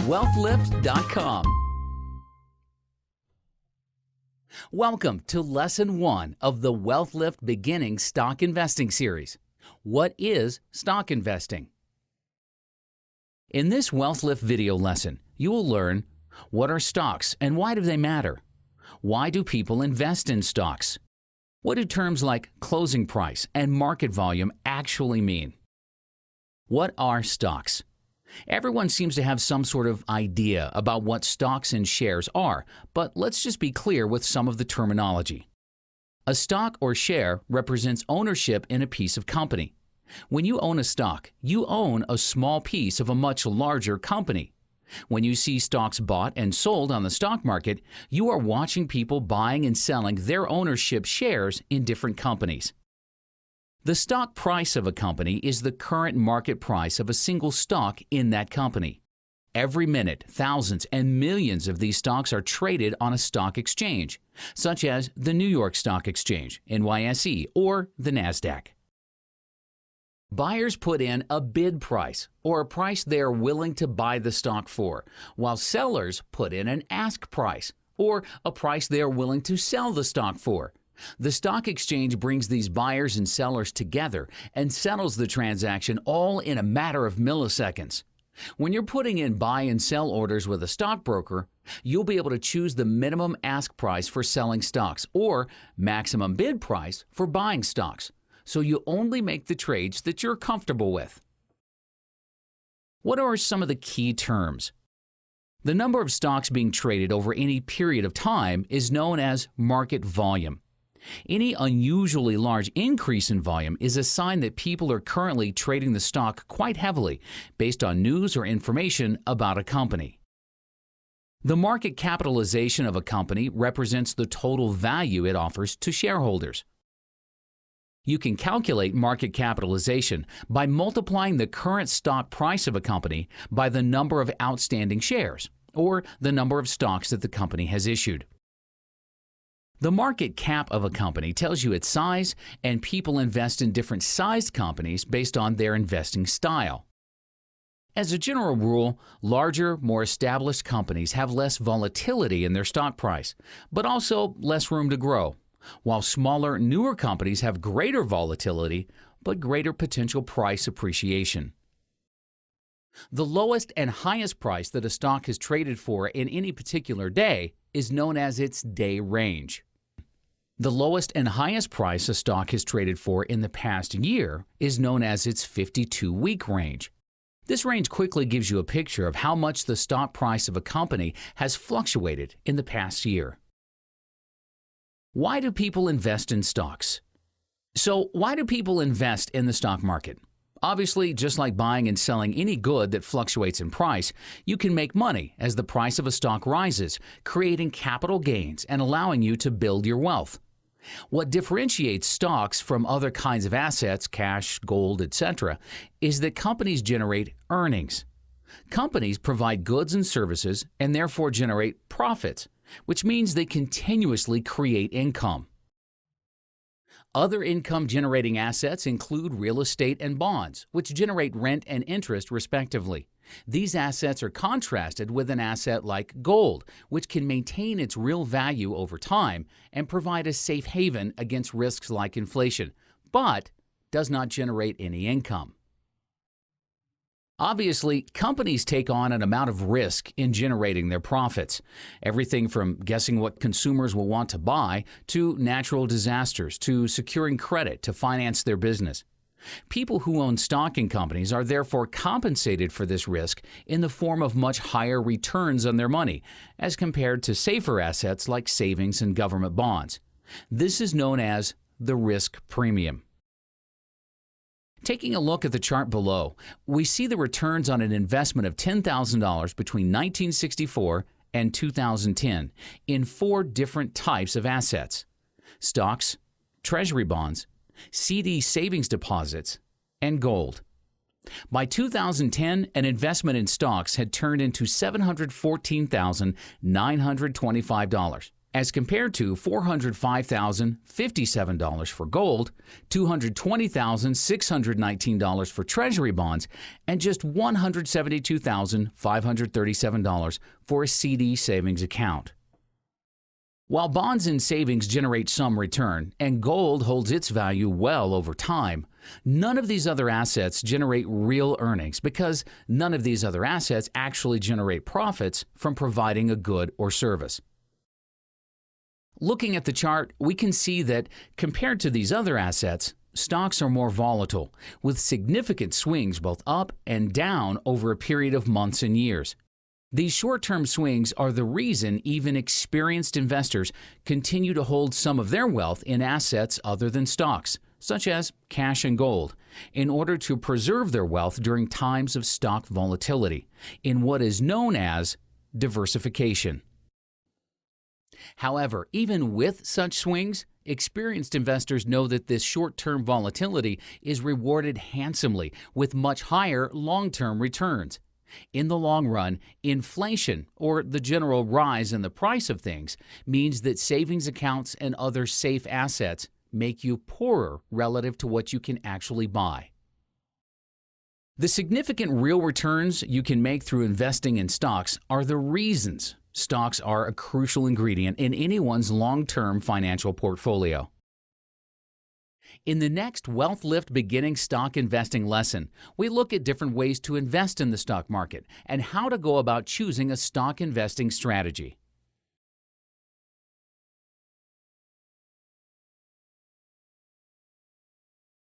wealthlift.com. Welcome to Lesson 1 of the Wealth Lift Beginning Stock Investing Series. What is stock investing? In this Wealth Lift video lesson, you will learn what are stocks and why do they matter? Why do people invest in stocks? What do terms like closing price and market volume actually mean? What are stocks? Everyone seems to have some sort of idea about what stocks and shares are, but let's just be clear with some of the terminology. A stock or share represents ownership in a piece of company. When you own a stock, you own a small piece of a much larger company. When you see stocks bought and sold on the stock market, you are watching people buying and selling their ownership shares in different companies. The stock price of a company is the current market price of a single stock in that company. Every minute, thousands and millions of these stocks are traded on a stock exchange, such as the New York Stock Exchange, NYSE, or the NASDAQ. Buyers put in a bid price, or a price they are willing to buy the stock for, while sellers put in an ask price, or a price they are willing to sell the stock for. The stock exchange brings these buyers and sellers together and settles the transaction all in a matter of milliseconds. When you're putting in buy and sell orders with a stockbroker, you'll be able to choose the minimum ask price for selling stocks or maximum bid price for buying stocks, so you only make the trades that you're comfortable with. What are some of the key terms? The number of stocks being traded over any period of time is known as market volume. Any unusually large increase in volume is a sign that people are currently trading the stock quite heavily based on news or information about a company. The market capitalization of a company represents the total value it offers to shareholders. You can calculate market capitalization by multiplying the current stock price of a company by the number of outstanding shares, or the number of stocks that the company has issued. The market cap of a company tells you its size, and people invest in different sized companies based on their investing style. As a general rule, larger, more established companies have less volatility in their stock price, but also less room to grow, while smaller, newer companies have greater volatility, but greater potential price appreciation. The lowest and highest price that a stock is traded for in any particular day is known as its day range. The lowest and highest price a stock has traded for in the past year is known as its 52-week range. This range quickly gives you a picture of how much the stock price of a company has fluctuated in the past year. Why do people invest in stocks? So, why do people invest in the stock market? Obviously, just like buying and selling any good that fluctuates in price, you can make money as the price of a stock rises, creating capital gains and allowing you to build your wealth. What differentiates stocks from other kinds of assets, cash, gold, etc., is that companies generate earnings. Companies provide goods and services and therefore generate profits, which means they continuously create income. Other income-generating assets include real estate and bonds, which generate rent and interest respectively. These assets are contrasted with an asset like gold, which can maintain its real value over time and provide a safe haven against risks like inflation, but does not generate any income. Obviously, companies take on an amount of risk in generating their profits. Everything from guessing what consumers will want to buy, to natural disasters, to securing credit to finance their business. People who own stock in companies are therefore compensated for this risk in the form of much higher returns on their money, as compared to safer assets like savings and government bonds. This is known as the risk premium. Taking a look at the chart below, we see the returns on an investment of $10,000 between 1964 and 2010 in 4 different types of assets: stocks, treasury bonds, CD savings deposits, and gold. By 2010, an investment in stocks had turned into $714,925, as compared to $405,057 for gold, $220,619 for Treasury bonds, and just $172,537 for a CD savings account. While bonds and savings generate some return and gold holds its value well over time, none of these other assets generate real earnings because none of these other assets actually generate profits from providing a good or service. Looking at the chart, we can see that compared to these other assets, stocks are more volatile, with significant swings both up and down over a period of months and years. These short-term swings are the reason even experienced investors continue to hold some of their wealth in assets other than stocks, such as cash and gold, in order to preserve their wealth during times of stock volatility, in what is known as diversification. However, even with such swings, experienced investors know that this short-term volatility is rewarded handsomely with much higher long-term returns. In the long run, inflation, or the general rise in the price of things, means that savings accounts and other safe assets make you poorer relative to what you can actually buy. The significant real returns you can make through investing in stocks are the reasons stocks are a crucial ingredient in anyone's long-term financial portfolio. In the next Wealth Lift Beginning Stock Investing lesson, we look at different ways to invest in the stock market and how to go about choosing a stock investing strategy.